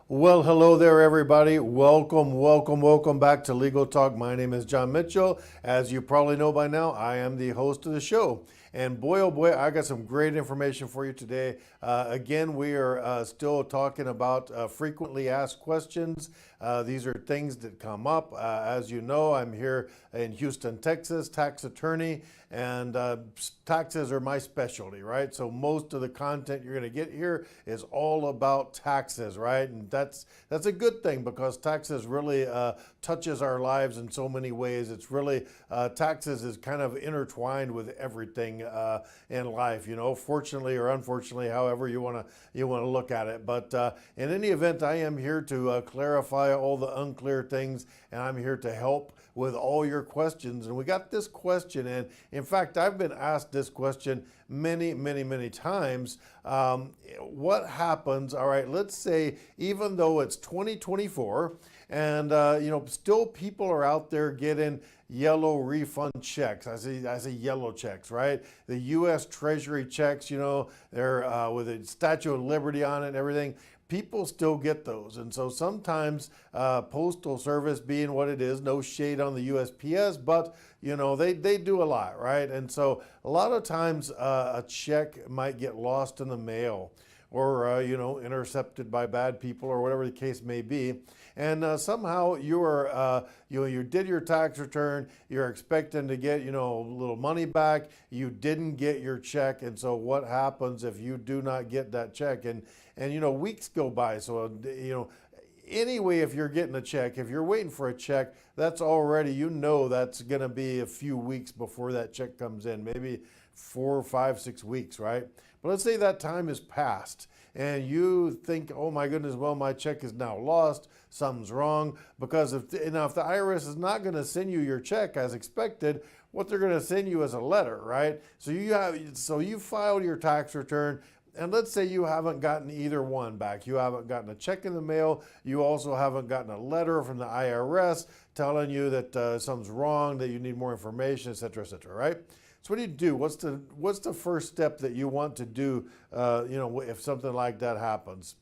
Well, hello there, everybody. Welcome back to Legal Talk. My name is John Mitchell. As you probably know by now, I am the host of the show. And boy, oh boy, I got some great information for you today. Again, we are still talking about frequently asked questions. These are things that come up. As you know, I'm here in Houston, Texas, tax attorney, and taxes are my specialty, right? So most of the content you're going to get here is all about taxes, right? And that's a good thing because taxes really touches our lives in so many ways. It's really taxes is kind of intertwined with everything in life, you know, fortunately or unfortunately, however you want to look at it. But in any event, I am here to clarify all the unclear things, and I'm here to help with all your questions. And we got this question, and in fact, I've been asked this question many times. What happens? All right, let's say even though it's 2024, and still people are out there getting yellow refund checks. I say yellow checks, right? The U.S. Treasury checks, you know, they're with a Statue of Liberty on it and everything. People still get those. And so sometimes Postal Service being what it is, no shade on the USPS, but you know, they do a lot, right? And so a lot of times a check might get lost in the mail or, intercepted by bad people or whatever the case may be. And somehow you did your tax return, you're expecting to get, a little money back, you didn't get your check. And so what happens if you do not get that check? And weeks go by. So, anyway, if you're getting a check, if you're waiting for a check, that's already, that's going to be a few weeks before that check comes in, maybe 4, 5, 6 weeks, right? But let's say that time is passed and you think, oh my goodness, well, my check is now lost, something's wrong, because if the IRS is not going to send you your check as expected, what they're going to send you is a letter, right? So you filed your tax return, and let's say you haven't gotten either one back. You haven't gotten a check in the mail. You also haven't gotten a letter from the IRS telling you that something's wrong, that you need more information, et cetera, right? So what do you do? What's the first step that you want to do, if something like that happens?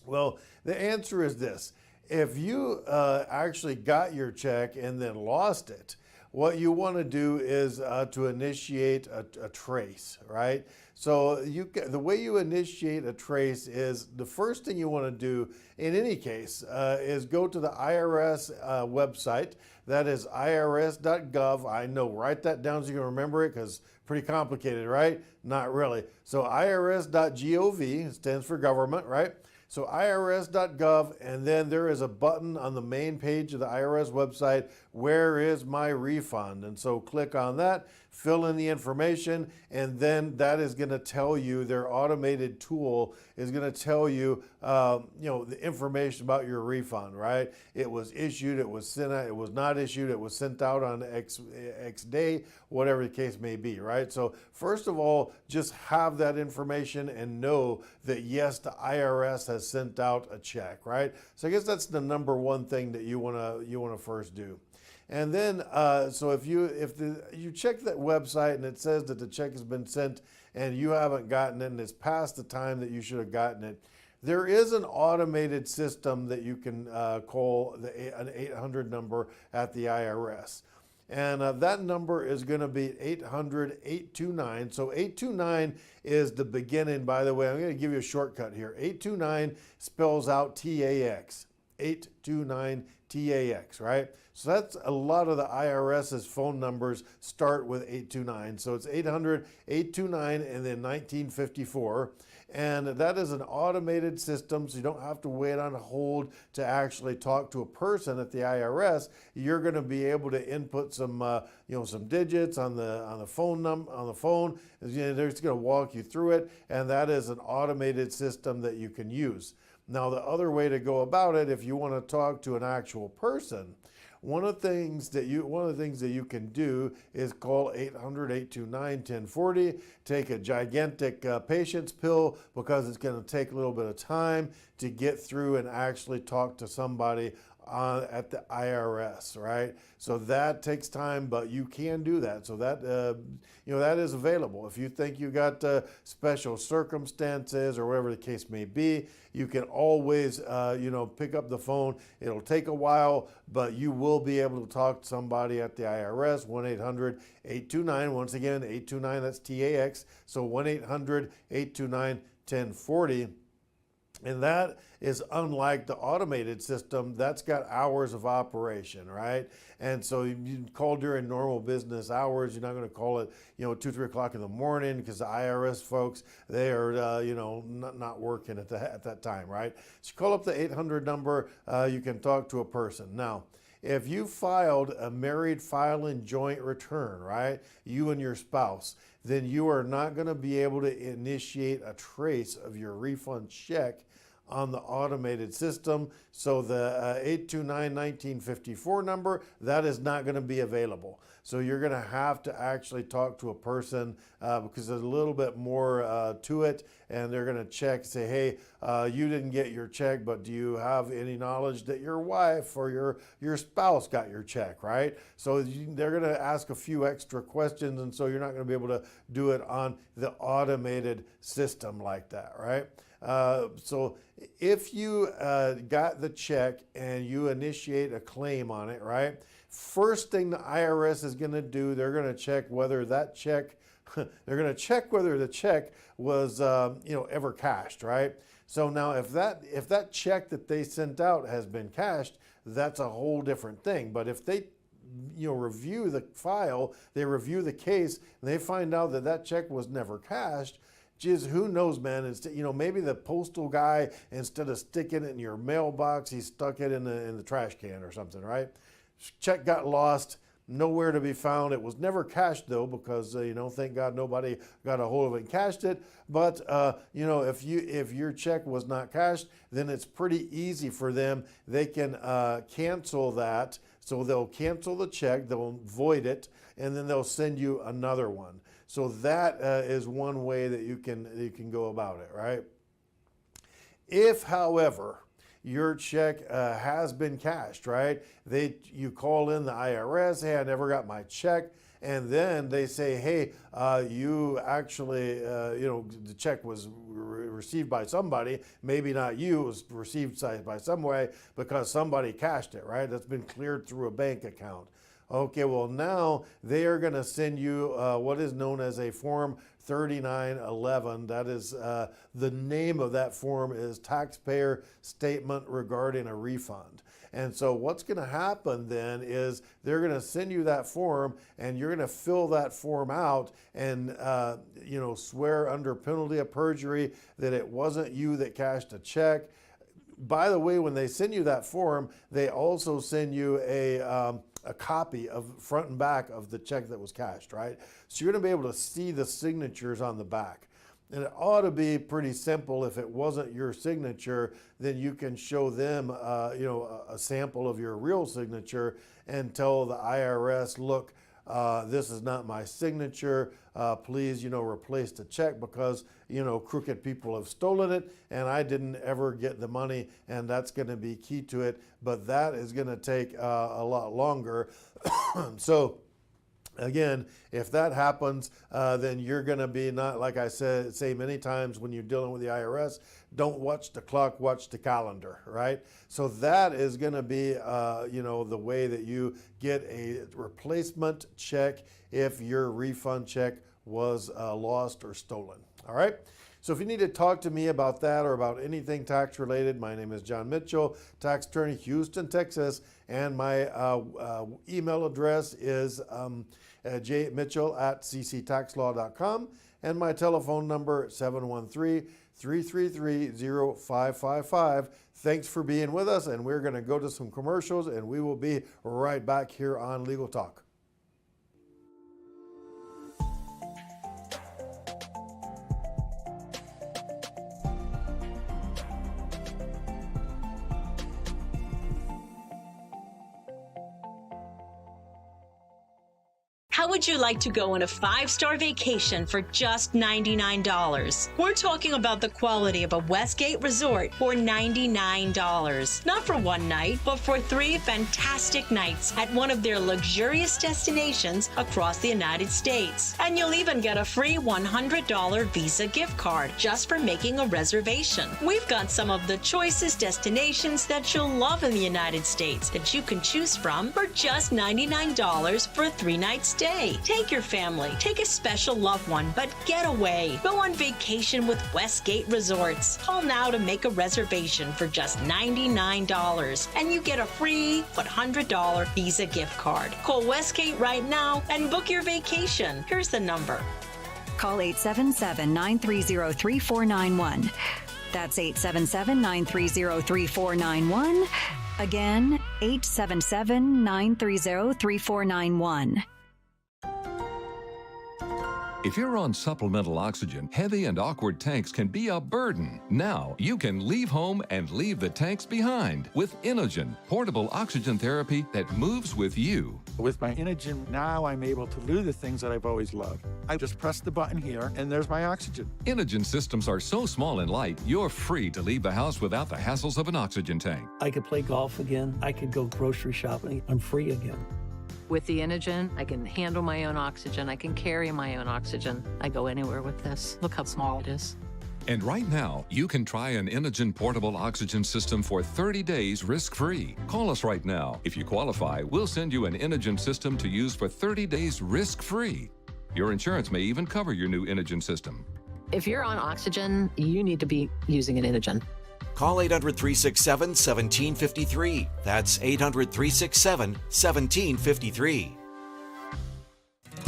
Well, the answer is this. If you actually got your check and then lost it, what you want to do is to initiate a trace, right? So the way you initiate a trace is the first thing you want to do in any case is go to the IRS website. That is irs.gov. I know, write that down so you can remember it because it's pretty complicated, right? Not really. So irs.gov stands for government, right? So irs.gov, and then there is a button on the main page of the IRS website, where is my refund? And so click on that, fill in the information, and then that is going to tell you, their automated tool is going to tell you, the information about your refund, right? It was issued, it was sent out, it was not issued, it was sent out on X day, whatever the case may be, right? So first of all, just have that information and know that yes, the IRS has sent out a check, right? So I guess that's the number one thing that you wanna first do. And then, so if you check that website and it says that the check has been sent and you haven't gotten it and it's past the time that you should have gotten it, there is an automated system that you can call an 800 number at the IRS. And that number is going to be 800-829. So 829 is the beginning, by the way. I'm going to give you a shortcut here. 829 spells out TAX. 829 TAX, right? So that's a lot of the IRS's phone numbers start with 829. So it's 800-829 and then 1954. And that is an automated system, so you don't have to wait on hold to actually talk to a person at the IRS. You're going to be able to input some digits on the phone. They're just going to walk you through it, and that is an automated system that you can use. Now, the other way to go about it, if you want to talk to an actual person, one of the things that you can do is call 800-829-1040. Take a gigantic patience pill because it's going to take a little bit of time to get through and actually talk to somebody at the IRS, right? So that takes time, but you can do that. So that that is available. If you think you got special circumstances or whatever the case may be, you can always pick up the phone. It'll take a while, but you will be able to talk to somebody at the IRS. 1-800-829. Once again, 829. That's TAX. So 1-800-829-1040. And that is unlike the automated system. That's got hours of operation, right? And so you call during normal business hours. You're not going to call it, 2-3 o'clock in the morning, because the IRS folks, they are, not working at that time, right? So you call up the 800 number. You can talk to a person. Now, if you filed a married filing joint return, right, you and your spouse, then you are not going to be able to initiate a trace of your refund check on the automated system. So the 829-1954 number, that is not going to be available. So you're going to have to actually talk to a person because there's a little bit more to it, and they're going to check, say, hey, you didn't get your check, but do you have any knowledge that your wife or your spouse got your check, right? So they're going to ask a few extra questions, and so you're not going to be able to do it on the automated system like that, right? So if you got the check and you initiate a claim on it, right? First thing the IRS is going to do, they're going to check whether that check, they're going to check whether the check was, ever cashed, right? So now if that check that they sent out has been cashed, that's a whole different thing. But if they review the file, they review the case, and they find out that that check was never cashed, geez, who knows, man? It's, maybe the postal guy, instead of sticking it in your mailbox, he stuck it in the trash can or something, right? Check got lost, nowhere to be found. It was never cashed, though, because, thank God nobody got a hold of it and cashed it. But, if your check was not cashed, then it's pretty easy for them. They can cancel that. So they'll cancel the check, they'll void it, and then they'll send you another one. So that is one way that you can go about it, right? If, however, your check has been cashed, right? You call in the IRS, hey, I never got my check, and then they say, hey, you actually, the check was received by somebody, maybe not you, it was received by some way because somebody cashed it, right? That's been cleared through a bank account. Okay, well, now they are going to send you what is known as a Form 3911. That is the name of that form is Taxpayer Statement Regarding a Refund. And so what's going to happen then is they're going to send you that form, and you're going to fill that form out and swear under penalty of perjury that it wasn't you that cashed a check. By the way, when they send you that form, they also send you a copy of front and back of the check that was cashed, right? So you're going to be able to see the signatures on the back. And it ought to be pretty simple. If it wasn't your signature, then you can show them, a sample of your real signature and tell the IRS, look, this is not my signature. Please, replace the check because, crooked people have stolen it and I didn't ever get the money, and that's going to be key to it. But that is going to take a lot longer. So again, if that happens, then you're going to be not, like I say many times when you're dealing with the IRS, don't watch the clock, watch the calendar, right? So that is going to be, the way that you get a replacement check if your refund check was lost or stolen, all right? So if you need to talk to me about that or about anything tax related, my name is John Mitchell, tax attorney, Houston, Texas, and my email address is jmitchell@cctaxlaw.com, and my telephone number 713-333-0555. Thanks for being with us, and we're going to go to some commercials, and we will be right back here on Legal Talk. How would you like to go on a 5-star vacation for just $99? We're talking about the quality of a Westgate resort for $99. Not for one night, but for 3 fantastic nights at one of their luxurious destinations across the United States. And you'll even get a free $100 Visa gift card just for making a reservation. We've got some of the choicest destinations that you'll love in the United States that you can choose from for just $99 for a 3-night stay. Take your family, take a special loved one, but get away. Go on vacation with Westgate Resorts. Call now to make a reservation for just $99, and you get a free $100 Visa gift card. Call Westgate right now and book your vacation. Here's the number. Call 877-930-3491. That's 877-930-3491. Again, 877-930-3491. If you're on supplemental oxygen, heavy and awkward tanks can be a burden. Now you can leave home and leave the tanks behind with Inogen, portable oxygen therapy that moves with you. With my Inogen, now I'm able to do the things that I've always loved. I just press the button here, and there's my oxygen. Inogen systems are so small and light, you're free to leave the house without the hassles of an oxygen tank. I could play golf again. I could go grocery shopping. I'm free again. With the Inogen, I can handle my own oxygen. I can carry my own oxygen. I go anywhere with this. Look how small it is. And right now, you can try an Inogen portable oxygen system for 30 days risk-free. Call us right now. If you qualify, we'll send you an Inogen system to use for 30 days risk-free. Your insurance may even cover your new Inogen system. If you're on oxygen, you need to be using an Inogen. Call 800-367-1753. That's 800-367-1753.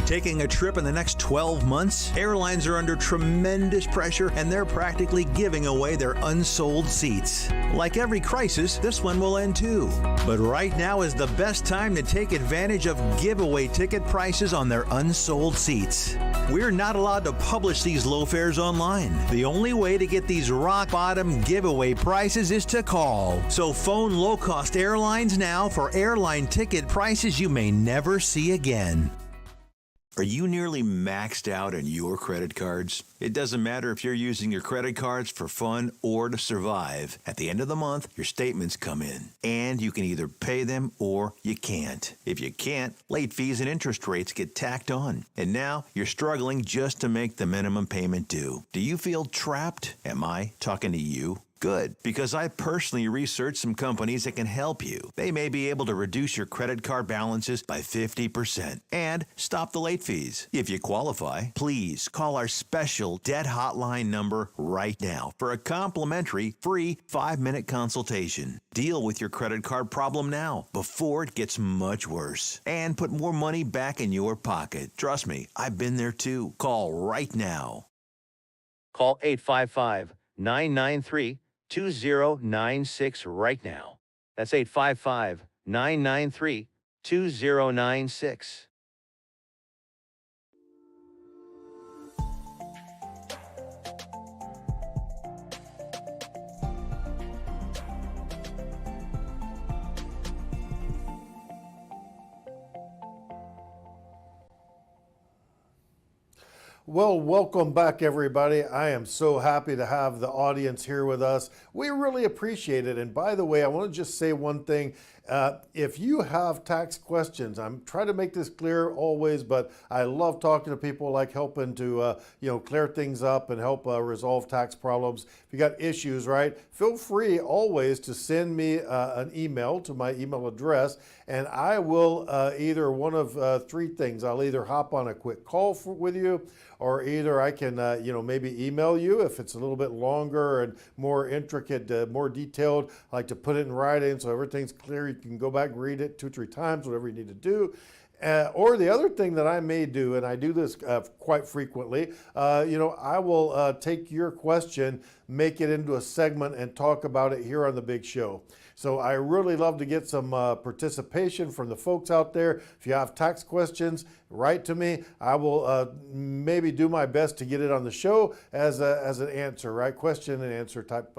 Taking a trip in the next 12 months? Airlines are under tremendous pressure and they're practically giving away their unsold seats. Like every crisis, this one will end too. But right now is the best time to take advantage of giveaway ticket prices on their unsold seats. We're not allowed to publish these low fares online. The only way to get these rock bottom giveaway prices is to call. So phone low-cost airlines now for airline ticket prices you may never see again. Are you nearly maxed out on your credit cards? It doesn't matter if you're using your credit cards for fun or to survive. At the end of the month, your statements come in, and you can either pay them or you can't. If you can't, late fees and interest rates get tacked on. And now you're struggling just to make the minimum payment due. Do you feel trapped? Am I talking to you? Good, because I personally researched some companies that can help you. They may be able to reduce your credit card balances by 50% and stop the late fees. If you qualify, please call our special debt hotline number right now for a complimentary free 5-minute consultation. Deal with your credit card problem now before it gets much worse and put more money back in your pocket. Trust me, I've been there too. Call right now. Call 855-993-2096 right now. That's 855-993-2096. Well, welcome back, everybody. I am so happy to have the audience here with us. We really appreciate it. And by the way, I want to just say one thing. If you have tax questions, I'm trying to make this clear always, but I love talking to people, like helping to clear things up and help resolve tax problems. If you got issues, right, feel free always to send me an email to my email address, and I will either one of 3 things. I'll either hop on a quick call with you, or either I can maybe email you if it's a little bit longer and more intricate, more detailed. I like to put it in writing so everything's clear. You can go back and read it 2 or 3 times, whatever you need to do. Or the other thing that I may do, and I do this quite frequently, I will take your question, make it into a segment, and talk about it here on the big show. So I really love to get some participation from the folks out there. If you have tax questions, write to me. I will maybe do my best to get it on the show as an answer, right? Question and answer type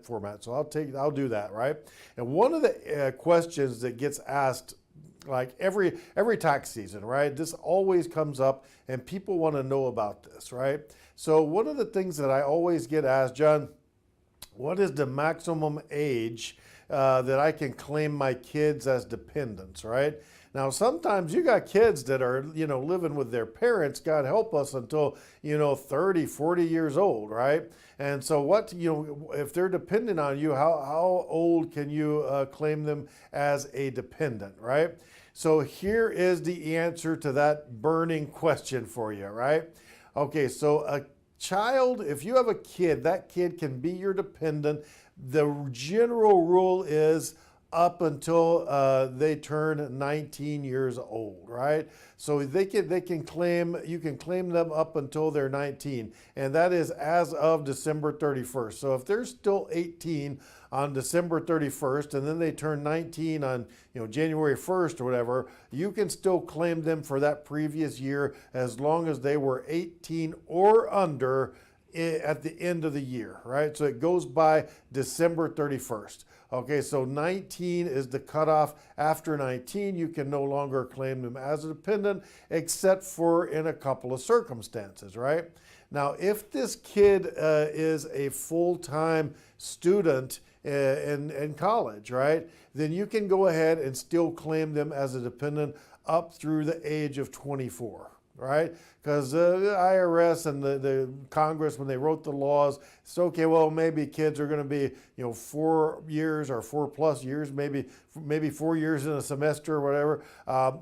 format. So I'll do that, right? And one of the questions that gets asked like every tax season, right? This always comes up and people want to know about this, right? So one of the things that I always get asked, John, what is the maximum age that I can claim my kids as dependents, right? Now, sometimes you got kids that are, living with their parents, God help us, until, 30, 40 years old, right? And so if they're dependent on you, how old can you claim them as a dependent, right? So here is the answer to that burning question for you, right? Okay, so a child, if you have a kid, that kid can be your dependent. The general rule is up until they turn 19 years old, right? So you can claim them up until they're 19, and that is as of December 31st. So if they're still 18 on December 31st, and then they turn 19 on January 1st or whatever, you can still claim them for that previous year as long as they were 18 or under at the end of the year, right? So it goes by December 31st. Okay, so 19 is the cutoff. After 19, you can no longer claim them as a dependent, except for in a couple of circumstances, right? Now, if this kid is a full-time student in college, right, then you can go ahead and still claim them as a dependent up through the age of 24. Right? Because the IRS and the Congress, when they wrote the laws, it's okay, well, maybe kids are going to be, 4 years or 4+ years, maybe 4 years in a semester or whatever,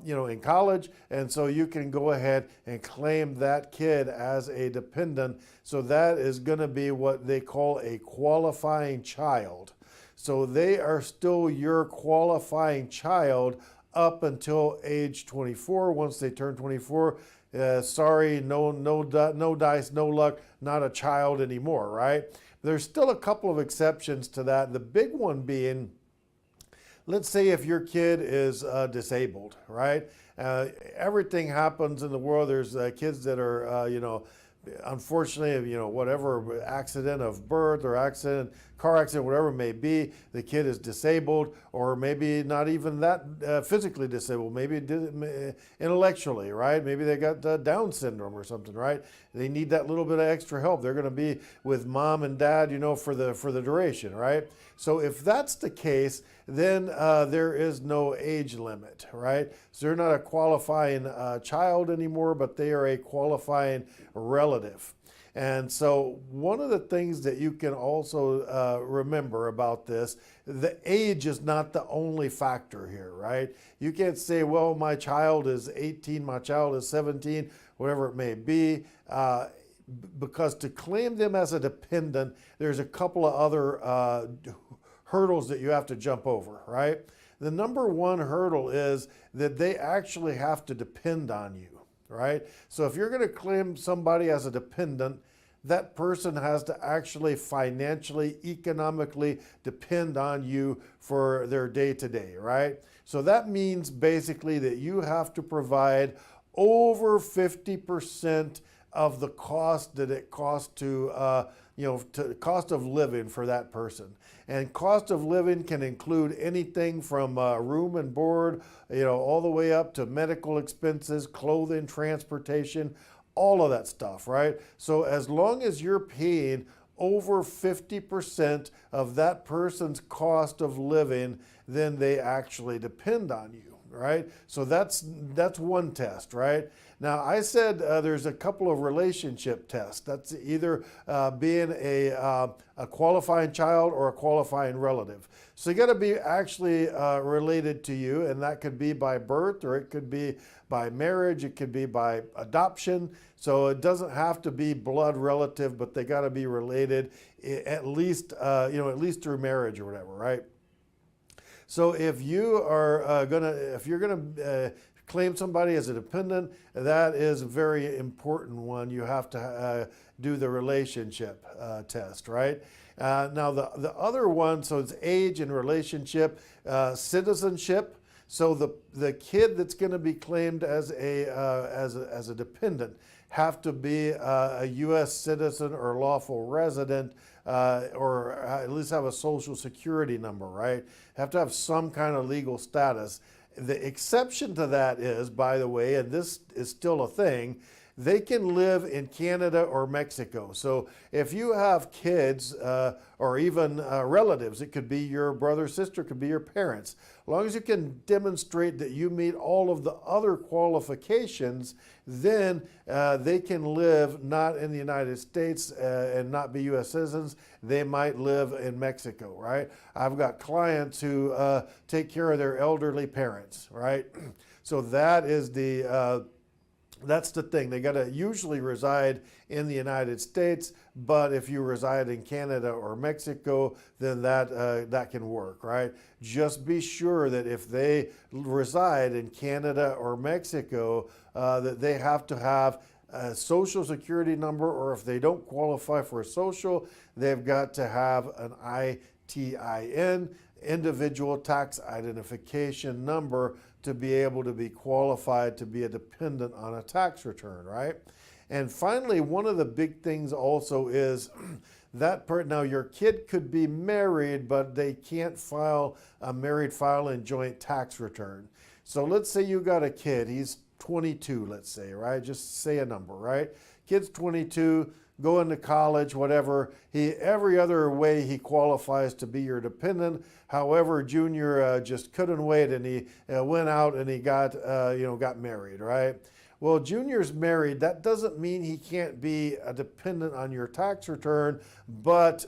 in college. And so you can go ahead and claim that kid as a dependent. So that is going to be what they call a qualifying child. So they are still your qualifying child up until age 24. Once they turn 24, sorry, no dice, no luck, not a child anymore, right? There's still a couple of exceptions to that. The big one being, let's say if your kid is disabled, right? Everything happens in the world. There's kids that are, unfortunately, whatever accident of birth or car accident, whatever it may be, the kid is disabled, or maybe not even that physically disabled, maybe intellectually, right? Maybe they got Down syndrome or something, right? They need that little bit of extra help. They're going to be with mom and dad, for the duration, right? So if that's the case, then there is no age limit, right? So they're not a qualifying child anymore, but they are a qualifying relative. And so one of the things that you can also remember about this, the age is not the only factor here, right? You can't say, well, my child is 18, my child is 17, whatever it may be, because to claim them as a dependent, there's a couple of other hurdles that you have to jump over, right? The number one hurdle is that they actually have to depend on you, right? So if you're going to claim somebody as a dependent, that person has to actually financially, economically depend on you for their day-to-day, right? So that means basically that you have to provide over 50% of the cost that it costs to cost of living for that person. And cost of living can include anything from room and board, all the way up to medical expenses, clothing, transportation, all of that stuff, right? So as long as you're paying over 50% of that person's cost of living, then they actually depend on you, right? So that's one test, right? Now, I said there's a couple of relationship tests. That's either being a qualifying child or a qualifying relative. So you got to be actually related to you, and that could be by birth, or it could be by marriage, it could be by adoption. So it doesn't have to be blood relative, but they got to be related at least through marriage or whatever, right? So if you're gonna claim somebody as a dependent, that is a very important one. You have to do the relationship test, right? Now the other one, so it's age and relationship, citizenship. So the kid that's going to be claimed as a dependent have to be a U.S. citizen or lawful resident, or at least have a social security number, right? Have to have some kind of legal status. The exception to that is, by the way, and this is still a thing, they can live in Canada or Mexico. So if you have kids or even relatives, it could be your brother, sister, could be your parents. As long as you can demonstrate that you meet all of the other qualifications, then they can live not in the United States and not be U.S. citizens. They might live in Mexico, right? I've got clients who take care of their elderly parents, right? So that is that's the thing. They got to usually reside in the United States, but if you reside in Canada or Mexico, then that can work, right? Just be sure that if they reside in Canada or Mexico, that they have to have a social security number, or if they don't qualify for a social, they've got to have an ITIN, individual tax identification number, to be able to be qualified to be a dependent on a tax return, right? And finally, one of the big things also is that now your kid could be married, but they can't file a married filing joint tax return. So let's say you got a kid, he's 22, let's say, right? Just say a number, right? Kid's 22, going to college, whatever. Every other way he qualifies to be your dependent. However, Junior just couldn't wait, and he went out and he got married, right? Well, Junior's married. That doesn't mean he can't be a dependent on your tax return, but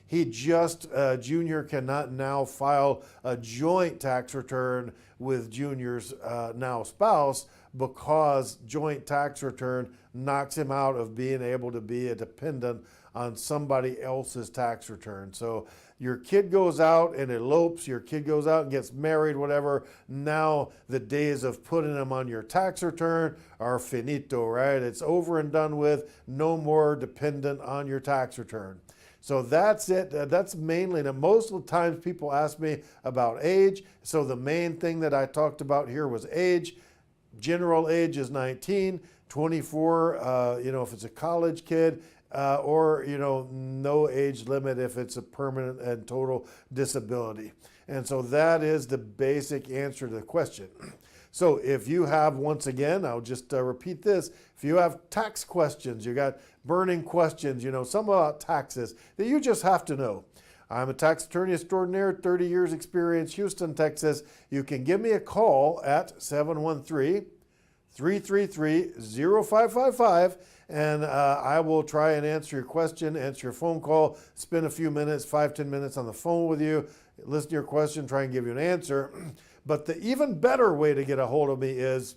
Junior cannot now file a joint tax return with Junior's now spouse, because joint tax return knocks him out of being able to be a dependent on somebody else's tax return. So your kid goes out and elopes, your kid goes out and gets married, whatever. Now the days of putting them on your tax return are finito, right? It's over and done with. No more dependent on your tax return. So that's it. That's mainly, and most of the times people ask me about age. So the main thing that I talked about here was age. General age is 19, 24, if it's a college kid, or, no age limit if it's a permanent and total disability. And so that is the basic answer to the question. So if you have, once again, I'll just repeat this. If you have tax questions, you got burning questions, some about taxes that you just have to know. I'm a tax attorney extraordinaire, 30 years experience, Houston, Texas. You can give me a call at 713-333-0555, and I will try and answer your question, answer your phone call, spend a few minutes, 5-10 minutes on the phone with you, listen to your question, try and give you an answer. But the even better way to get a hold of me is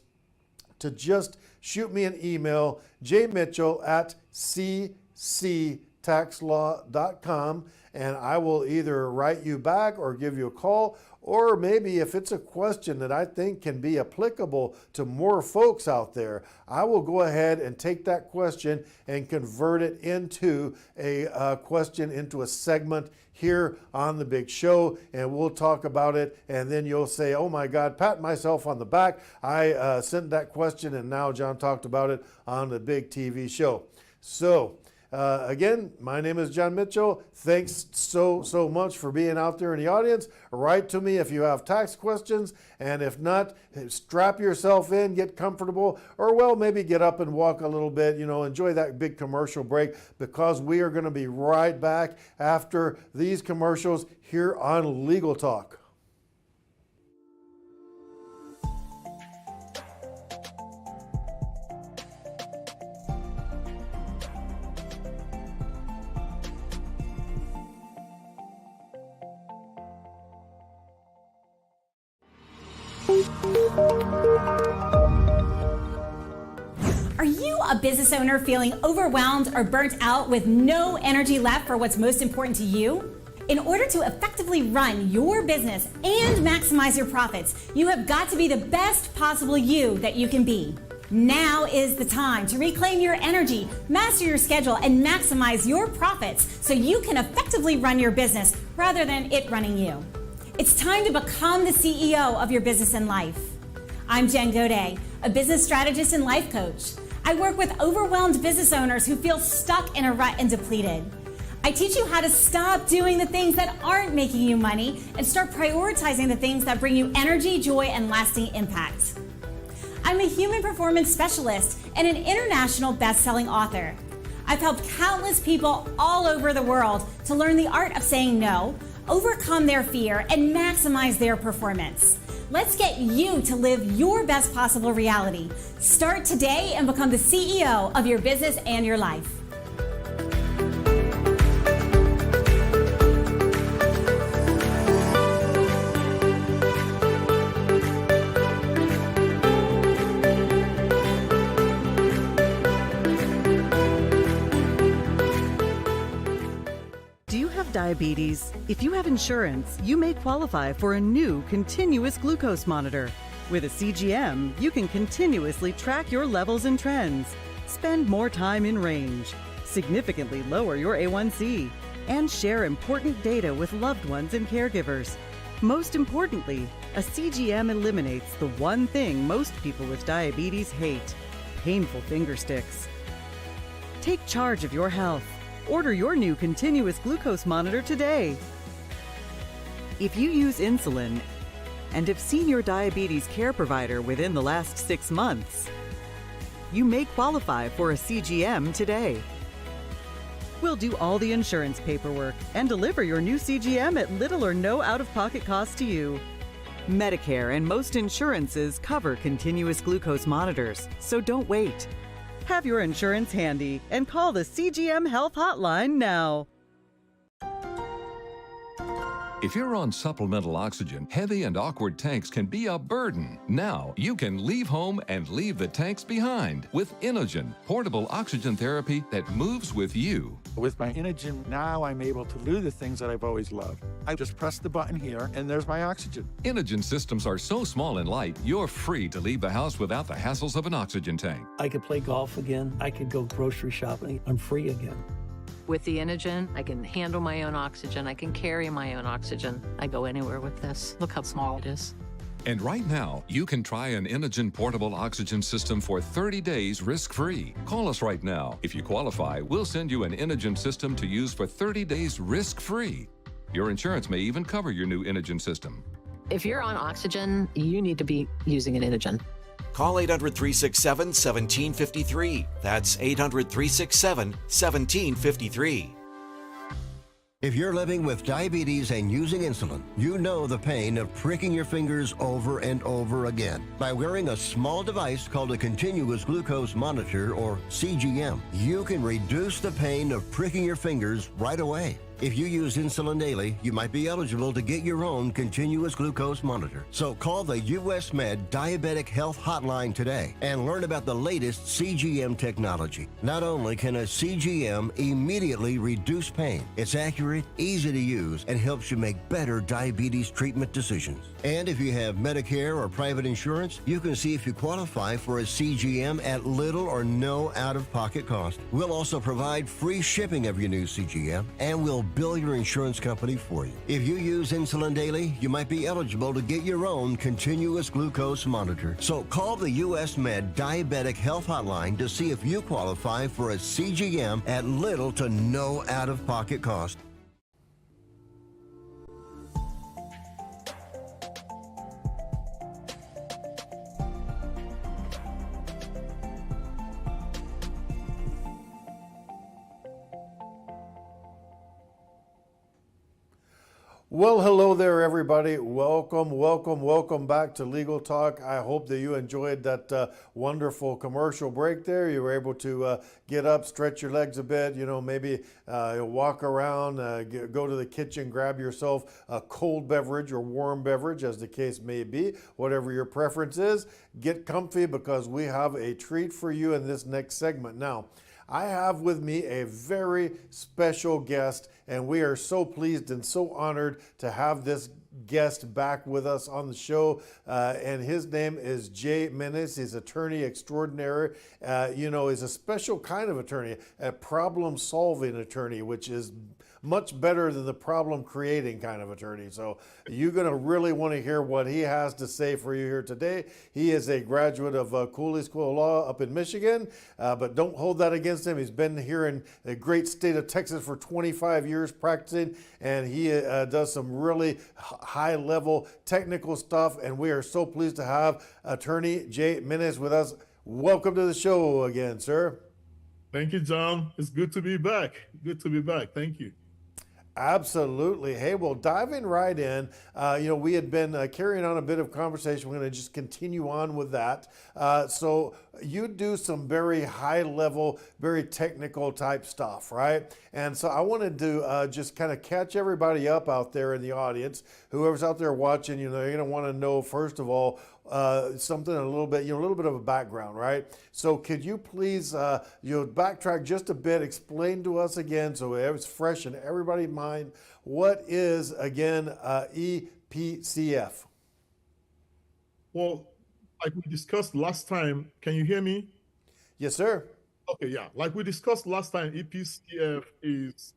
to just shoot me an email, jmitchell@cctaxlaw.com, and I will either write you back or give you a call, or maybe if it's a question that I think can be applicable to more folks out there, I will go ahead and take that question and convert it into a question, into a segment here on the big show, and we'll talk about it, and then you'll say, oh my God, pat myself on the back. I sent that question, and now John talked about it on the big TV show. So again, my name is John Mitchell. Thanks so much for being out there in the audience. Write to me if you have tax questions, and if not, strap yourself in, get comfortable, or maybe get up and walk a little bit, enjoy that big commercial break, because we are going to be right back after these commercials here on Legal Talk. Are you a business owner feeling overwhelmed or burnt out with no energy left for what's most important to you? In order to effectively run your business and maximize your profits, you have got to be the best possible you that you can be. Now is the time to reclaim your energy, master your schedule, and maximize your profits so you can effectively run your business rather than it running you. It's time to become the CEO of your business and life. I'm Jen Godet, a business strategist and life coach. I work with overwhelmed business owners who feel stuck in a rut and depleted. I teach you how to stop doing the things that aren't making you money and start prioritizing the things that bring you energy, joy, and lasting impact. I'm a human performance specialist and an international best-selling author. I've helped countless people all over the world to learn the art of saying no, overcome their fear, and maximize their performance. Let's get you to live your best possible reality. Start today and become the CEO of your business and your life. Diabetes. If you have insurance, you may qualify for a new continuous glucose monitor. With a CGM, you can continuously track your levels and trends, spend more time in range, significantly lower your A1C, and share important data with loved ones and caregivers. Most importantly, a CGM eliminates the one thing most people with diabetes hate: painful finger sticks. Take charge of your health. Order your new continuous glucose monitor today. If you use insulin and have seen your diabetes care provider within the last 6 months, you may qualify for a CGM today. We'll do all the insurance paperwork and deliver your new CGM at little or no out-of-pocket cost to you. Medicare and most insurances cover continuous glucose monitors, so don't wait. Have your insurance handy and call the CGM Health Hotline now. If you're on supplemental oxygen, heavy and awkward tanks can be a burden. Now you can leave home and leave the tanks behind with Inogen, portable oxygen therapy that moves with you. With my Inogen, now I'm able to do the things that I've always loved. I just press the button here, and there's my oxygen. Inogen systems are so small and light, you're free to leave the house without the hassles of an oxygen tank. I could play golf again. I could go grocery shopping. I'm free again. With the Inogen, I can handle my own oxygen. I can carry my own oxygen. I go anywhere with this. Look how small it is. And right now, you can try an Inogen portable oxygen system for 30 days risk-free. Call us right now. If you qualify, we'll send you an Inogen system to use for 30 days risk-free. Your insurance may even cover your new Inogen system. If you're on oxygen, you need to be using an Inogen. Call 800-367-1753. That's 800-367-1753. If you're living with diabetes and using insulin, you know the pain of pricking your fingers over and over again. By wearing a small device called a continuous glucose monitor, or CGM, you can reduce the pain of pricking your fingers right away. If you use insulin daily, you might be eligible to get your own continuous glucose monitor. So call the US Med Diabetic Health Hotline today and learn about the latest CGM technology. Not only can a CGM immediately reduce pain, it's accurate, easy to use, and helps you make better diabetes treatment decisions. And if you have Medicare or private insurance, you can see if you qualify for a CGM at little or no out-of-pocket cost. We'll also provide free shipping of your new CGM, and we'll bill your insurance company for you. If you use insulin daily, you might be eligible to get your own continuous glucose monitor. So call the US Med Diabetic Health Hotline to see if you qualify for a CGM at little to no out-of-pocket cost. Well, hello there, everybody. Welcome back to Legal Talk. I hope that you enjoyed that wonderful commercial break there. You were able to get up, stretch your legs a bit, maybe walk around, go to the kitchen, grab yourself a cold beverage or warm beverage, as the case may be, whatever your preference is. Get comfy, because we have a treat for you in this next segment. Now, I have with me a very special guest, and we are so pleased and so honored to have this guest back with us on the show. And his name is Jay Menes. He's attorney extraordinary. He's a special kind of attorney, a problem-solving attorney, which is much better than the problem creating kind of attorney. So you're going to really want to hear what he has to say for you here today. He is a graduate of Cooley School of Law up in Michigan, but don't hold that against him. He's been here in the great state of Texas for 25 years practicing, and he does some really high level technical stuff. And we are so pleased to have attorney Jay Menes with us. Welcome to the show again, sir. Thank you, John. It's good to be back. Good to be back. Thank you. Absolutely. Hey, well, diving right in, we had been carrying on a bit of conversation. We're going to just continue on with that. So you do some very high level, very technical type stuff, right? And so I wanted to just kind of catch everybody up out there in the audience. Whoever's out there watching, you're going to want to know, first of all, something a little bit of a background, right? So could you please, backtrack just a bit, explain to us again, so it's fresh in everybody's mind, what is, again, EPCF? Well, like we discussed last time, can you hear me? Yes, sir. Okay, yeah. Like we discussed last time, EPCF is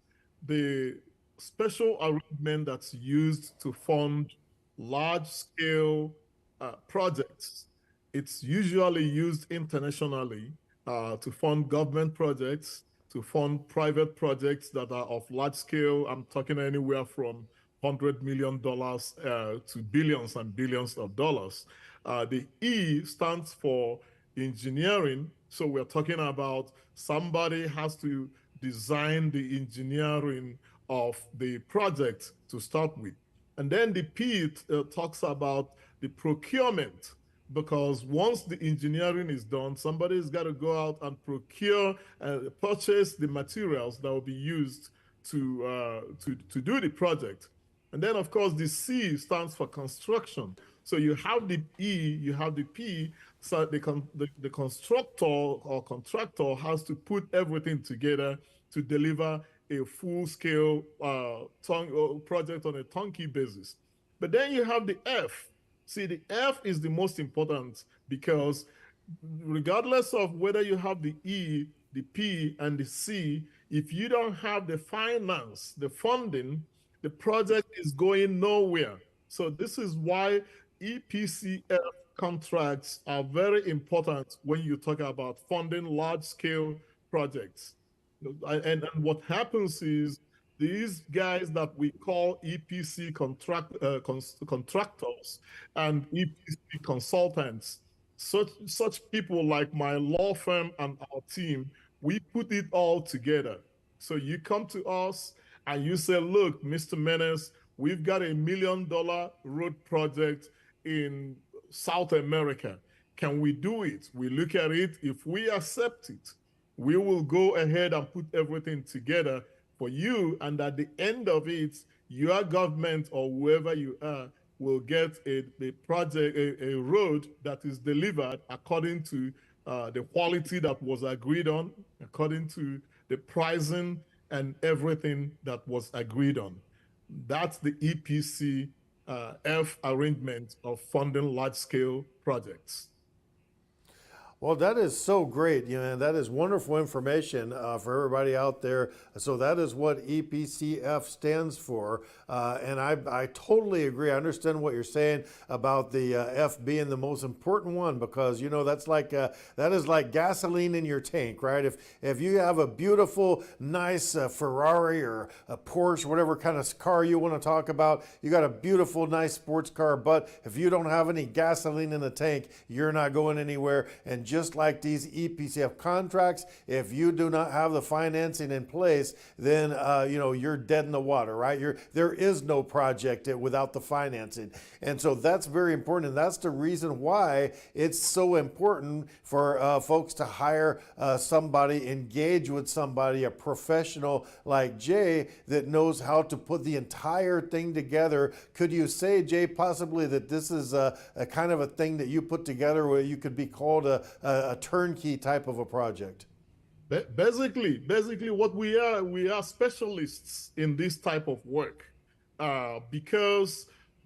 the special arrangement that's used to fund large-scale projects. It's usually used internationally to fund government projects, to fund private projects that are of large scale. I'm talking anywhere from $100 million to billions and billions of dollars. The E stands for engineering. So we're talking about somebody has to design the engineering of the project to start with. And then the P talks about the procurement, because once the engineering is done, somebody's got to go out and procure and purchase the materials that will be used to do the project. And then, of course, the C stands for construction. So you have the E, you have the P. So the constructor or contractor has to put everything together to deliver a full-scale project on a turnkey basis. But then you have the F. See, the F is the most important, because regardless of whether you have the E, the P, and the C, if you don't have the finance, the funding, the project is going nowhere. So this is why EPCF contracts are very important when you talk about funding large-scale projects. And what happens is, these guys that we call EPC contractors and EPC consultants, such people like my law firm and our team, we put it all together. So you come to us and you say, look, Mr. Menes, we've got $1 million road project in South America. Can we do it? We look at it. If we accept it, we will go ahead and put everything together for you, and at the end of it, your government or whoever you are will get a project, a road that is delivered according to the quality that was agreed on, according to the pricing and everything that was agreed on. That's the EPC F arrangement of funding large-scale projects. Well, that is so great. That is wonderful information for everybody out there. So that is what EPCF stands for. And I totally agree. I understand what you're saying about the F being the most important one, because, that's like, that is like gasoline in your tank, right? If you have a beautiful, nice Ferrari or a Porsche, whatever kind of car you want to talk about, you got a beautiful, nice sports car, but if you don't have any gasoline in the tank, you're not going anywhere. And just like these EPCF contracts, if you do not have the financing in place, then you're dead in the water, right? There is no project without the financing. And so that's very important. And that's the reason why it's so important for folks to hire somebody, engage with somebody, a professional like Jay that knows how to put the entire thing together. Could you say, Jay, possibly that this is a kind of a thing that you put together where you could be called a turnkey type of a project? Basically, what we are specialists in this type of work, because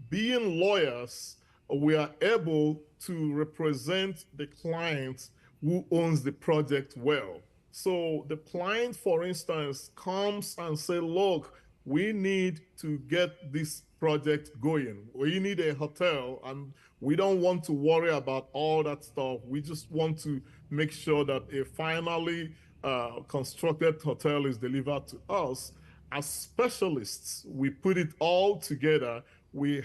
being lawyers, we are able to represent the client who owns the project well. So the client, for instance, comes and say, look, we need to get this project going. We need a hotel, and we don't want to worry about all that stuff. We just want to make sure that a finally constructed hotel is delivered to us. As specialists, we put it all together. We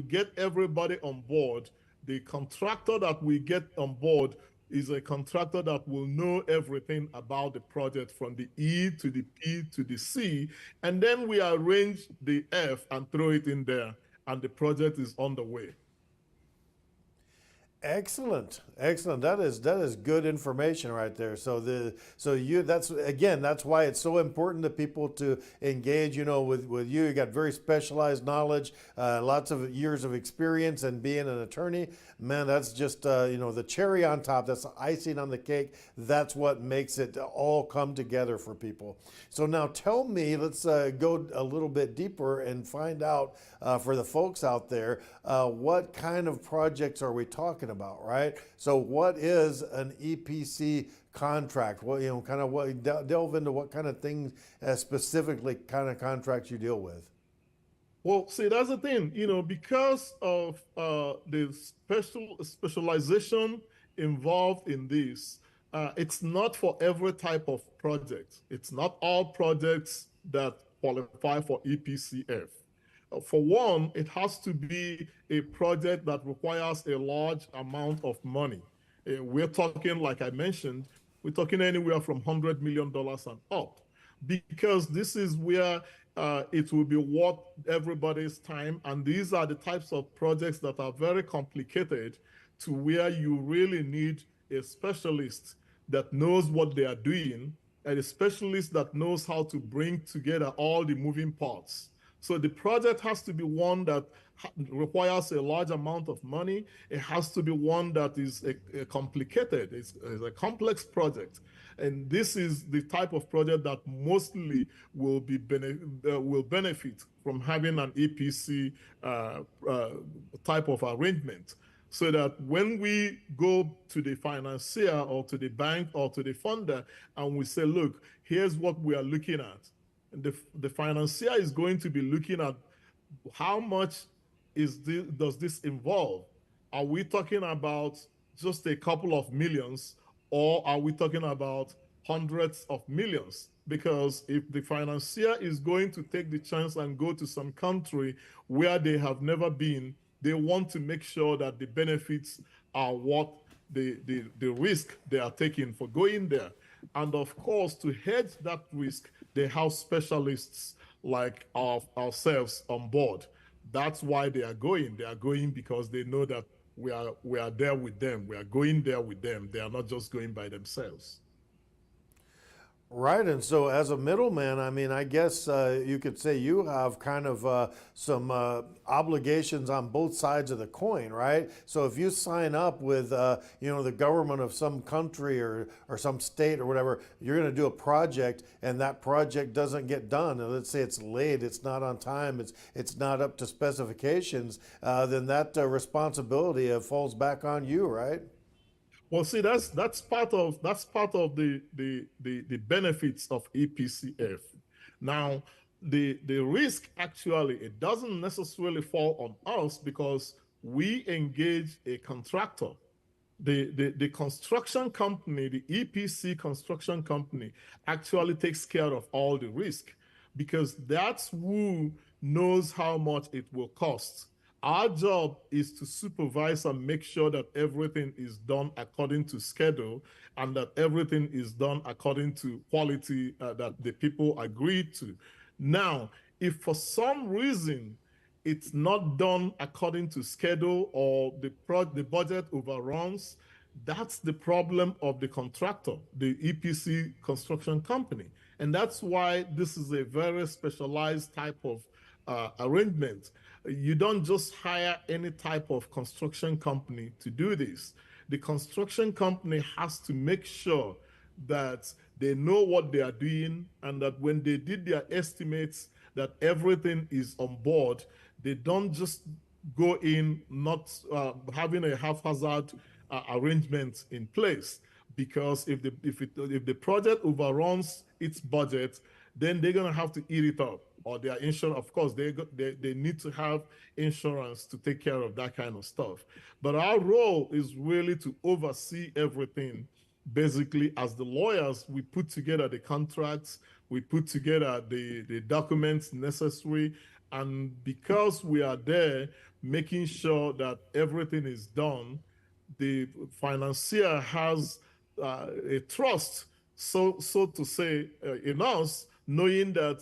get everybody on board. The contractor that we get on board is a contractor that will know everything about the project from the E to the P to the C. And then we arrange the F and throw it in there, and the project is on the way. Excellent, excellent. That is good information right there. So that's why it's so important to people to engage. With you, you got very specialized knowledge, lots of years of experience, and being an attorney, man, that's just the cherry on top. That's the icing on the cake. That's what makes it all come together for people. So now tell me, let's go a little bit deeper and find out for the folks out there, what kind of projects are we talking about, right? So what is an EPC contract? Well, delve into what kind of things specifically kind of contracts you deal with. Well, see, that's the thing, because of the specialization involved in this, it's not for every type of project. It's not all projects that qualify for EPCF. For one, it has to be a project that requires a large amount of money. We're talking, like I mentioned, we're talking anywhere from $100 million and up, because this is where it will be worth everybody's time. And these are the types of projects that are very complicated, to where you really need a specialist that knows what they are doing, and a specialist that knows how to bring together all the moving parts. So the project has to be one that requires a large amount of money. It has to be one that is complicated. It's a complex project. And this is the type of project that mostly will benefit from having an EPC type of arrangement. So that when we go to the financier or to the bank or to the funder and we say, look, here's what we are looking at, the financier is going to be looking at how much does this involve? Are we talking about just a couple of millions, or are we talking about hundreds of millions? Because if the financier is going to take the chance and go to some country where they have never been, they want to make sure that the benefits are worth the risk they are taking for going there. And of course, to hedge that risk, they have specialists like ourselves on board. That's why they are going. They are going because they know that we are there with them. We are going there with them. They are not just going by themselves. Right, and so as a middleman, I mean, I guess you could say you have kind of some obligations on both sides of the coin, right? So if you sign up with, the government of some country or some state or whatever, you're going to do a project, and that project doesn't get done, and let's say it's late, it's not on time, it's not up to specifications, then that responsibility falls back on you, right? Well, see, that's part of the benefits of EPCF. Now, the risk, actually, it doesn't necessarily fall on us, because we engage a contractor. The construction company, the EPC construction company, actually takes care of all the risk, because that's who knows how much it will cost. Our job is to supervise and make sure that everything is done according to schedule, and that everything is done according to quality that the people agreed to. Now, if for some reason it's not done according to schedule, or the budget overruns, that's the problem of the contractor, the EPC construction company. And that's why this is a very specialized type of arrangement. You don't just hire any type of construction company to do this. The construction company has to make sure that they know what they are doing, and that when they did their estimates, that everything is on board. They don't just go in not having a haphazard arrangement in place, because if the project overruns its budget, then they're going to have to eat it up. or their insurance. Of course, they need to have insurance to take care of that kind of stuff. But our role is really to oversee everything. Basically, as the lawyers, we put together the contracts, we put together the documents necessary, and because we are there making sure that everything is done, the financier has a trust, so to say, in us, knowing that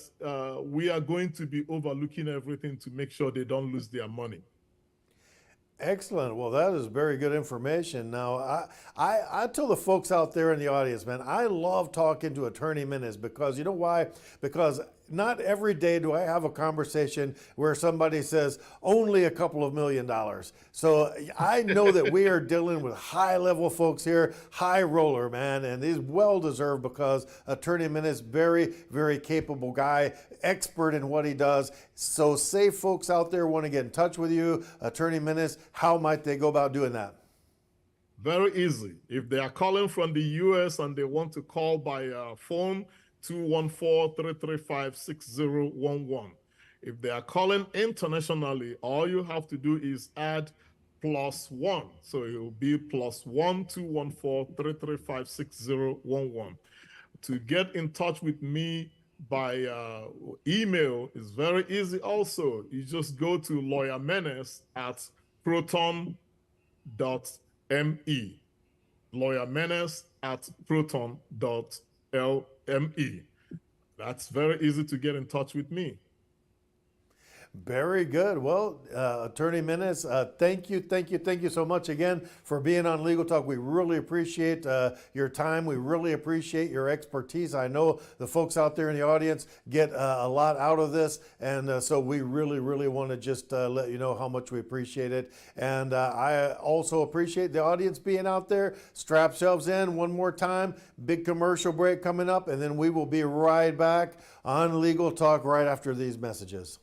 we are going to be overlooking everything to make sure they don't lose their money. Excellent. Well, that is very good information. Now, I tell the folks out there in the audience, man, I love talking to attorney minutes because you know why? Because not every day do I have a conversation where somebody says only a couple of $1 million. So I know that we are dealing with high level folks here, high roller, man, and he's well deserved because Attorney Minutes, very, very capable guy, expert in what he does. So say folks out there want to get in touch with you, Attorney Minutes, how might they go about doing that? Very easy. If they are calling from the US and they want to call by phone, 214-335-6011. If they are calling internationally, all you have to do is add +1. So it will be +1 214-335-6011. To get in touch with me by email is very easy also. You just go to lawyermenace@proton.me. lawyermenace@proton.me. That's very easy to get in touch with me. Very good. Well, Attorney Menace, thank you so much again for being on Legal Talk. We really appreciate your time. We really appreciate your expertise. I know the folks out there in the audience get a lot out of this, and so we really want to just let you know how much we appreciate it. And I also appreciate the audience being out there. Strap yourselves in one more time. Big commercial break coming up, and then we will be right back on Legal Talk right after these messages.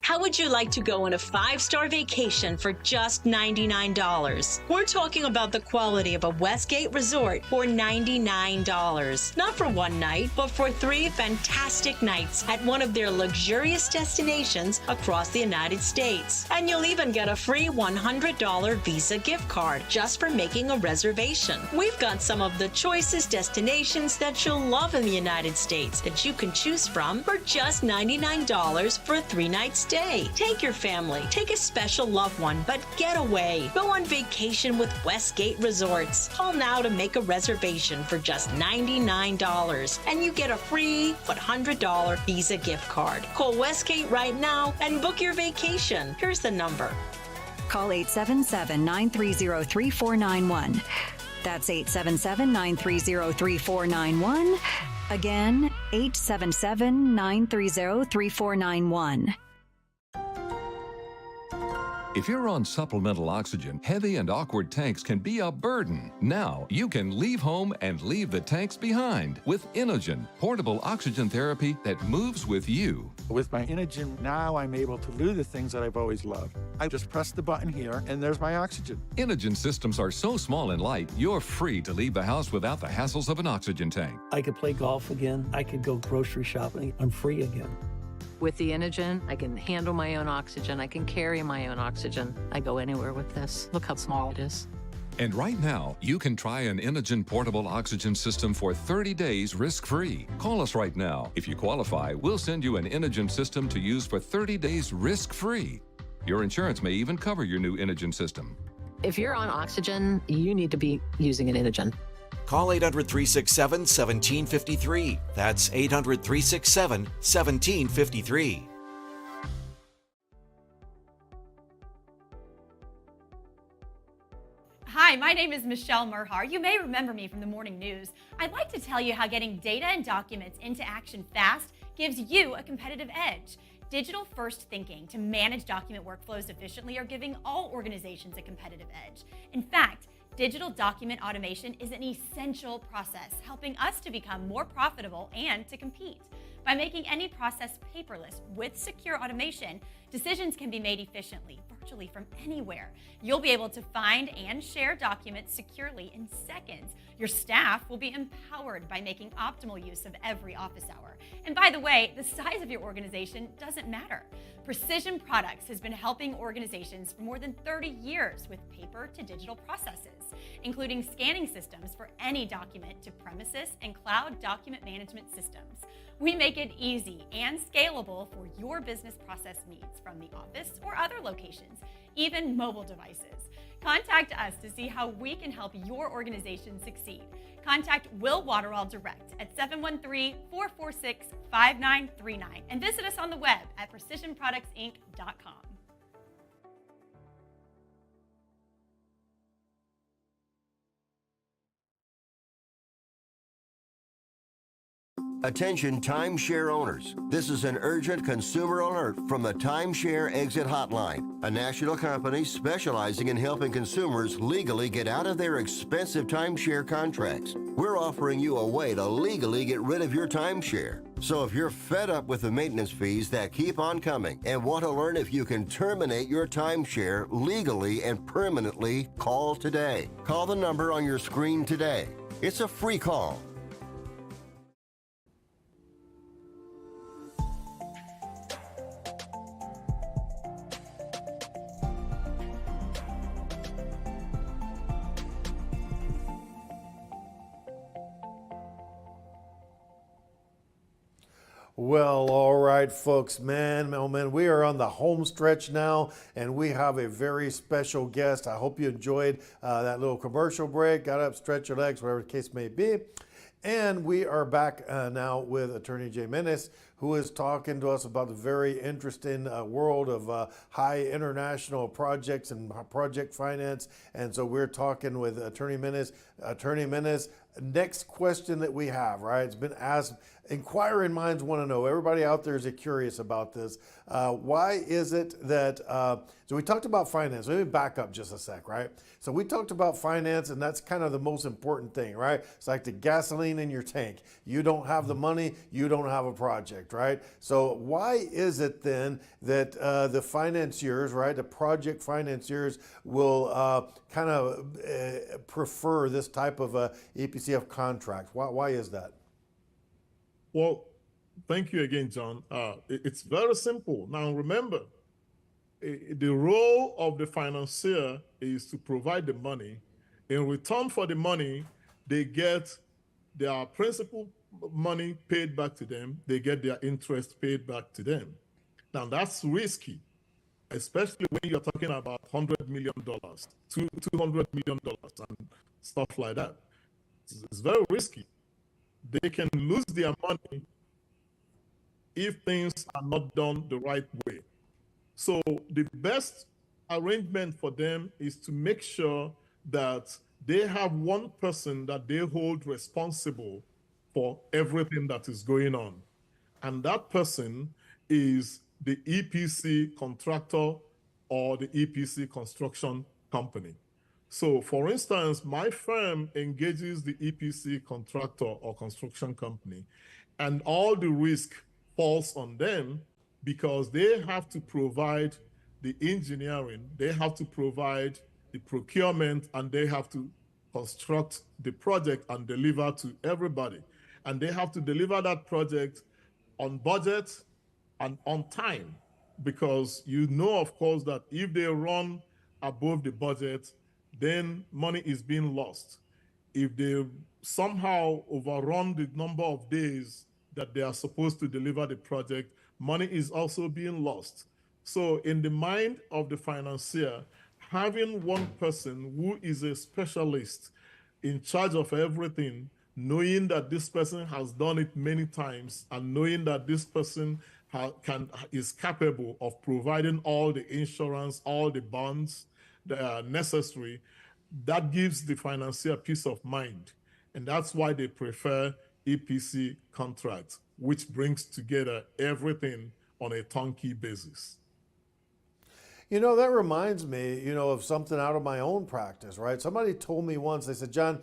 How would you like to go on a 5-star vacation for just $99? We're talking about the quality of a Westgate resort for $99. Not for one night, but for 3 fantastic nights at one of their luxurious destinations across the United States. And you'll even get a free $100 Visa gift card just for making a reservation. We've got some of the choicest destinations that you'll love in the United States that you can choose from for just $99 for a 3-night stay. Take your family, take a special loved one, but get away. Go on vacation with Westgate Resorts. Call now to make a reservation for just $99, and you get a free $100 Visa gift card. Call Westgate right now and book your vacation. Here's the number. Call 877-930-3491. That's 877-930-3491. Again, 877-930-3491. If you're on supplemental oxygen, heavy and awkward tanks can be a burden. Now you can leave home and leave the tanks behind with Inogen, portable oxygen therapy that moves with you. With my Inogen, now I'm able to do the things that I've always loved. I just press the button here, and there's my oxygen. Inogen systems are so small and light, you're free to leave the house without the hassles of an oxygen tank. I could play golf again. I could go grocery shopping. I'm free again. With the Inogen, I can handle my own oxygen. I can carry my own oxygen. I go anywhere with this. Look how small it is. And right now, you can try an Inogen portable oxygen system for 30 days risk-free. Call us right now. If you qualify, we'll send you an Inogen system to use for 30 days risk-free. Your insurance may even cover your new Inogen system. If you're on oxygen, you need to be using an Inogen. Call 800-367-1753. That's 800-367-1753. Hi, my name is Michelle Merhar. You may remember me from the morning news. I'd like to tell you how getting data and documents into action fast gives you a competitive edge. Digital-first thinking to manage document workflows efficiently are giving all organizations a competitive edge. In fact, digital document automation is an essential process, helping us to become more profitable and to compete. By making any process paperless with secure automation, decisions can be made efficiently, virtually from anywhere. You'll be able to find and share documents securely in seconds. Your staff will be empowered by making optimal use of every office hour. And by the way, the size of your organization doesn't matter. Precision Products has been helping organizations for more than 30 years with paper to digital processes, including scanning systems for any document to premises and cloud document management systems. We make it easy and scalable for your business process needs from the office or other locations, even mobile devices. Contact us to see how we can help your organization succeed. Contact Will Waterall direct at 713-446-5939 and visit us on the web at precisionproductsinc.com. Attention timeshare owners. This is an urgent consumer alert from the Timeshare Exit Hotline, a national company specializing in helping consumers legally get out of their expensive timeshare contracts. We're offering you a way to legally get rid of your timeshare. So if you're fed up with the maintenance fees that keep on coming and want to learn if you can terminate your timeshare legally and permanently, call today. Call the number on your screen today. It's a free call. Well, all right, folks, man, oh man, we are on the home stretch now, and we have a very special guest. I hope you enjoyed that little commercial break, got up, stretch your legs, whatever the case may be. And we are back now with Attorney Jay Menace, who is talking to us about the very interesting world of high international projects and project finance. And so we're talking with Attorney Menace. Attorney Menace, next question that we have, right? It's been asked, inquiring minds want to know, everybody out there is curious about this. Why is it that, so we talked about finance. Let me back up just a sec, right? So we talked about finance, and that's kind of the most important thing, right? It's like the gasoline in your tank. You don't have the money, you don't have a project, right? So why is it then that the financiers, right, the project financiers will kind of prefer this type of EPCF contract? Why is that? Well, thank you again, John. It's very simple. Now, remember, the role of the financier is to provide the money. In return for the money, they get their principal money paid back to them. They get their interest paid back to them. Now, that's risky, especially when you're talking about $100 million, $200 million, and stuff like that. It's very risky. They can lose their money if things are not done the right way. So the best arrangement for them is to make sure that they have one person that they hold responsible for everything that is going on. And that person is the EPC contractor or the EPC construction company. So, for instance, my firm engages the EPC contractor or construction company, and all the risk falls on them because they have to provide the engineering, they have to provide the procurement, and they have to construct the project and deliver to everybody. And they have to deliver that project on budget and on time, because you know, of course, that if they run above the budget, then money is being lost. If they somehow overrun the number of days that they are supposed to deliver the project, money is also being lost. So in the mind of the financier, having one person who is a specialist in charge of everything, knowing that this person has done it many times, and knowing that this person is capable of providing all the insurance, all the bonds that are necessary, that gives the financier peace of mind. And that's why they prefer EPC contracts, which brings together everything on a turnkey basis. You know, that reminds me, you know, of something out of my own practice, right? Somebody told me once, they said, John,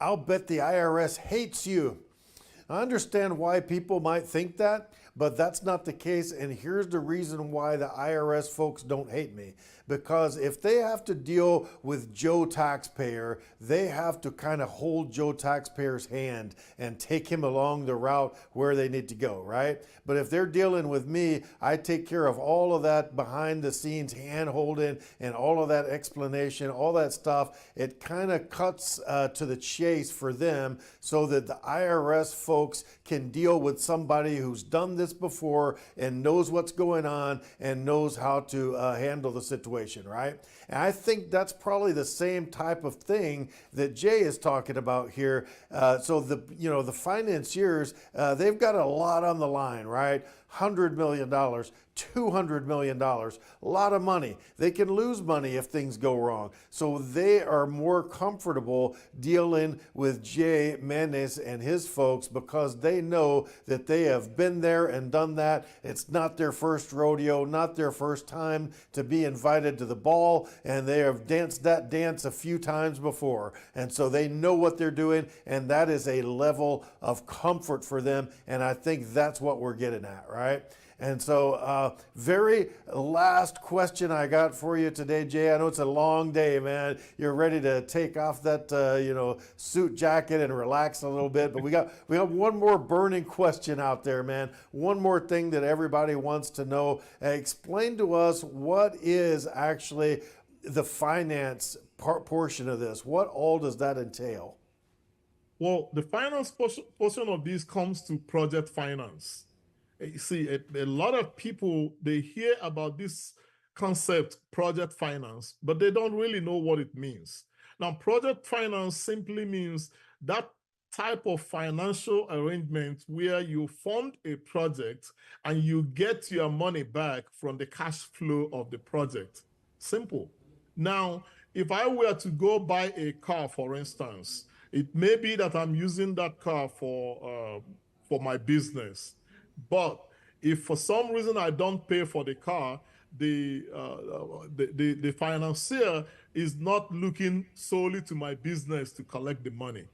I'll bet the IRS hates you. I understand why people might think that, but that's not the case. And here's the reason why the IRS folks don't hate me. Because if they have to deal with Joe Taxpayer, they have to kind of hold Joe Taxpayer's hand and take him along the route where they need to go, right? But if they're dealing with me, I take care of all of that behind the scenes hand holding and all of that explanation, all that stuff. It kind of cuts to the chase for them so that the IRS folks can deal with somebody who's done this before and knows what's going on and knows how to handle the situation, right? And I think that's probably the same type of thing that Jay is talking about here. So the financiers, they've got a lot on the line, right? $100 million, $200 million, a lot of money. They can lose money if things go wrong. So they are more comfortable dealing with Jay Menes and his folks because they know that they have been there and done that. It's not their first rodeo, not their first time to be invited to the ball, and they have danced that dance a few times before. And so they know what they're doing, and that is a level of comfort for them. And I think that's what we're getting at, right? And so, very last question I got for you today, Jay. I know it's a long day, man. You're ready to take off that, suit jacket and relax a little bit. But we got one more burning question out there, man. One more thing that everybody wants to know. Explain to us what is actually the finance portion of this. What all does that entail? Well, the finance portion of this comes to project finance. You see, a lot of people, they hear about this concept, project finance, but they don't really know what it means. Now, project finance simply means that type of financial arrangement where you fund a project and you get your money back from the cash flow of the project. Simple. Now, if I were to go buy a car, for instance, it may be that I'm using that car for my business. But if for some reason I don't pay for the car, the financier is not looking solely to my business to collect the money.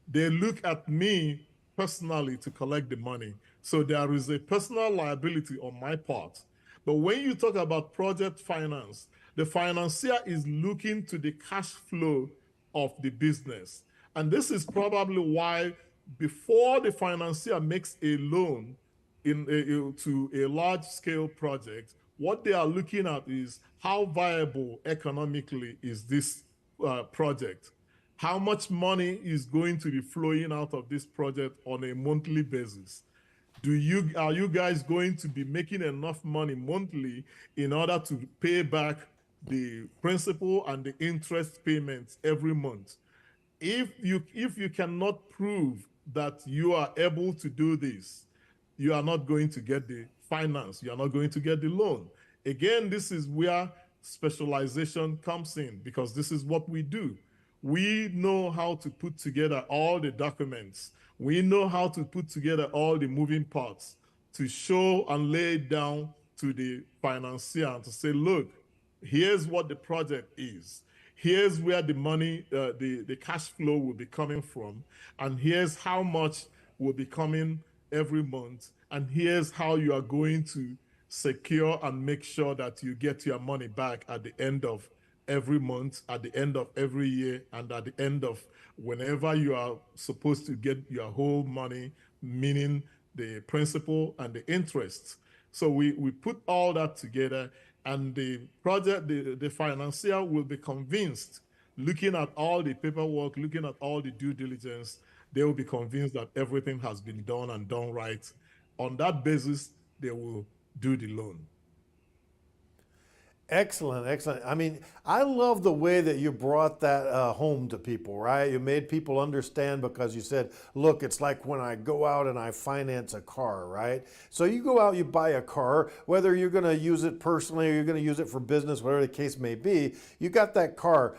They look at me personally to collect the money. So there is a personal liability on my part. But when you talk about project finance, the financier is looking to the cash flow of the business. And this is probably why before the financier makes a loan to a large-scale project, what they are looking at is how viable economically is this project? How much money is going to be flowing out of this project on a monthly basis? Are you guys going to be making enough money monthly in order to pay back the principal and the interest payments every month? If you cannot prove that you are able to do this, you are not going to get the finance. You are not going to get the loan. Again, this is where specialization comes in, because this is what we do. We know how to put together all the documents. We know how to put together all the moving parts to show and lay down to the financier to say, look, here's what the project is. Here's where the money, the cash flow will be coming from. And here's how much will be coming every month. And here's how you are going to secure and make sure that you get your money back at the end of every month, at the end of every year, and at the end of whenever you are supposed to get your whole money, meaning the principal and the interest. So we put all that together, and the financier will be convinced, looking at all the paperwork, looking at all the due diligence, they will be convinced that everything has been done and done right. On that basis, they will do the loan. Excellent, excellent. I mean, I love the way that you brought that home to people, right? You made people understand, because you said, look, it's like when I go out and I finance a car, right? So you go out, you buy a car, whether you're going to use it personally or you're going to use it for business, whatever the case may be, you got that car.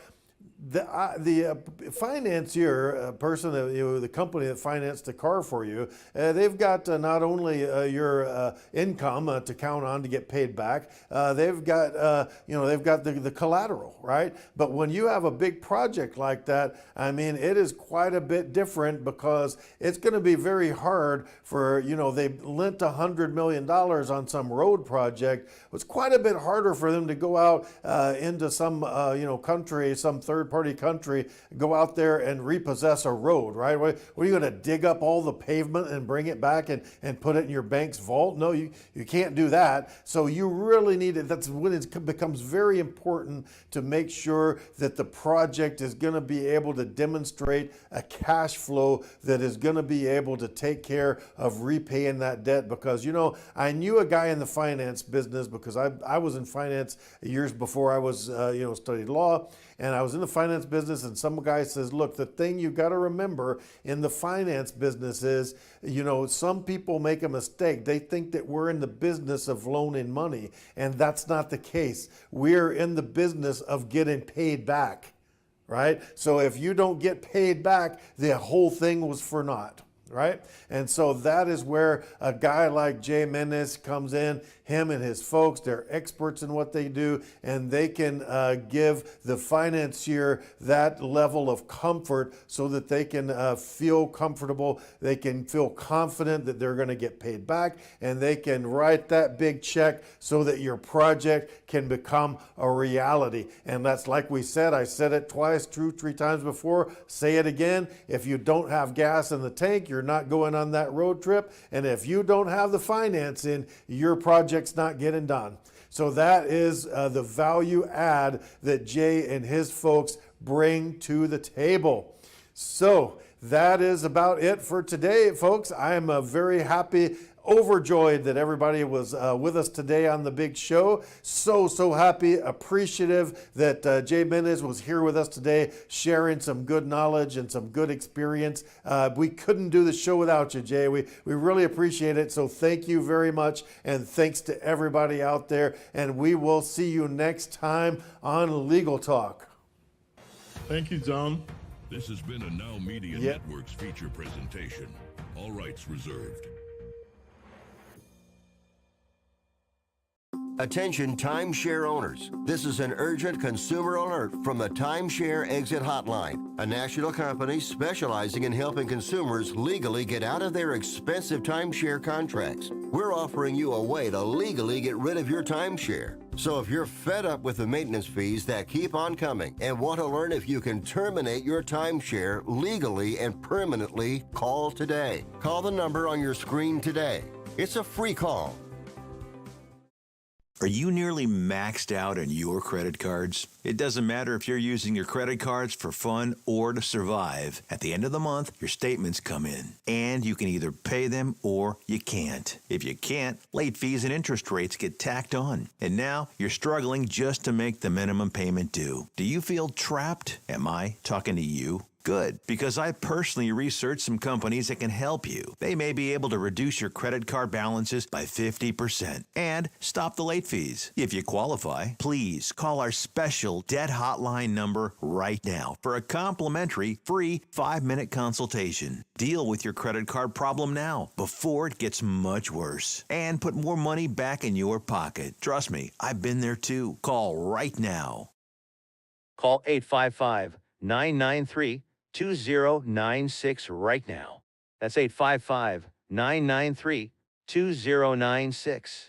the financier, person, the company that financed the car for you, they've got not only your income to count on to get paid back, they've got the collateral, right? But when you have a big project like that, I mean, it is quite a bit different because it's going to be very hard for, they lent $100 million on some road project. It's quite a bit harder for them to go out into some, country, some third-party country, go out there and repossess a road, right? What are you going to dig up all the pavement and bring it back and put it in your bank's vault? No, you can't do that. So you really need it. That's when it becomes very important to make sure that the project is going to be able to demonstrate a cash flow that is going to be able to take care of repaying that debt. Because, I knew a guy in the finance business because I was in finance years before I was, studied law, and I was in the finance business, and some guy says, look, the thing you got to remember in the finance business is, some people make a mistake. They think that we're in the business of loaning money, and that's not the case. We're in the business of getting paid back, right? So if you don't get paid back, the whole thing was for naught. Right? And so that is where a guy like Jay Mendez comes in. Him and his folks, they're experts in what they do, and they can give the financier that level of comfort so that they can feel comfortable, they can feel confident that they're going to get paid back, and they can write that big check so that your project can become a reality. And that's like we said, I said it twice, three times before, say it again. If you don't have gas in the tank, you're not going on that road trip. And if you don't have the financing, your project's not getting done. So that is the value add that Jay and his folks bring to the table. So that is about it for today, folks. I am very happy, overjoyed that everybody was with us today on the big show. So happy, appreciative that Jay Mendez was here with us today, sharing some good knowledge and some good experience. We couldn't do the show without you, Jay. We really appreciate it. So thank you very much. And thanks to everybody out there. And we will see you next time on Legal Talk. Thank you, John. This has been a NowMedia Networks feature presentation. All rights reserved. Attention timeshare owners. This is an urgent consumer alert from the Timeshare Exit Hotline, a national company specializing in helping consumers legally get out of their expensive timeshare contracts. We're offering you a way to legally get rid of your timeshare. So if you're fed up with the maintenance fees that keep on coming and want to learn if you can terminate your timeshare legally and permanently, call today. Call the number on your screen today. It's a free call. Are you nearly maxed out on your credit cards? It doesn't matter if you're using your credit cards for fun or to survive. At the end of the month, your statements come in, and you can either pay them or you can't. If you can't, late fees and interest rates get tacked on. And now you're struggling just to make the minimum payment due. Do you feel trapped? Am I talking to you? Good, because I personally researched some companies that can help you. They may be able to reduce your credit card balances by 50% and stop the late fees. If you qualify, please call our special debt hotline number right now for a complimentary free 5-minute consultation. Deal with your credit card problem now before it gets much worse and put more money back in your pocket. Trust me, I've been there too. Call right now. Call 855-993-2096 right now. That's 855-993-2096.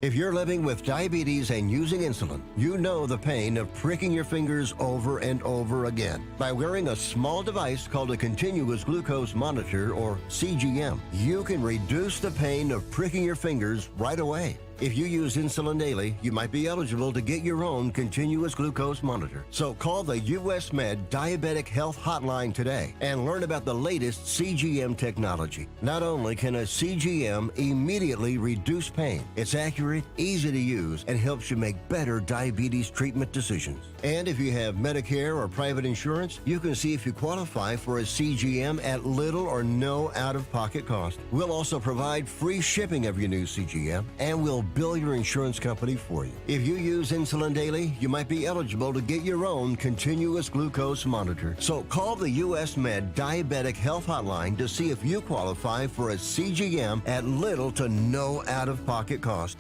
If you're living with diabetes and using insulin, you know the pain of pricking your fingers over and over again. By wearing a small device called a continuous glucose monitor, or CGM, you can reduce the pain of pricking your fingers right away. If you use insulin daily, you might be eligible to get your own continuous glucose monitor. So call the US Med Diabetic Health Hotline today and learn about the latest CGM technology. Not only can a CGM immediately reduce pain, it's accurate, easy to use, and helps you make better diabetes treatment decisions. And if you have Medicare or private insurance, you can see if you qualify for a CGM at little or no out-of-pocket cost. We'll also provide free shipping of your new CGM, and we'll will bill your insurance company for you. If you use insulin daily, you might be eligible to get your own continuous glucose monitor. So call the US Med Diabetic Health Hotline to see if you qualify for a CGM at little to no out-of-pocket cost.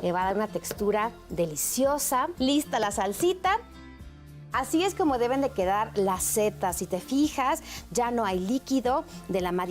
Le va a dar una textura deliciosa. Lista la salsita. Así es como deben de quedar las setas. Si te fijas, ya no hay líquido de la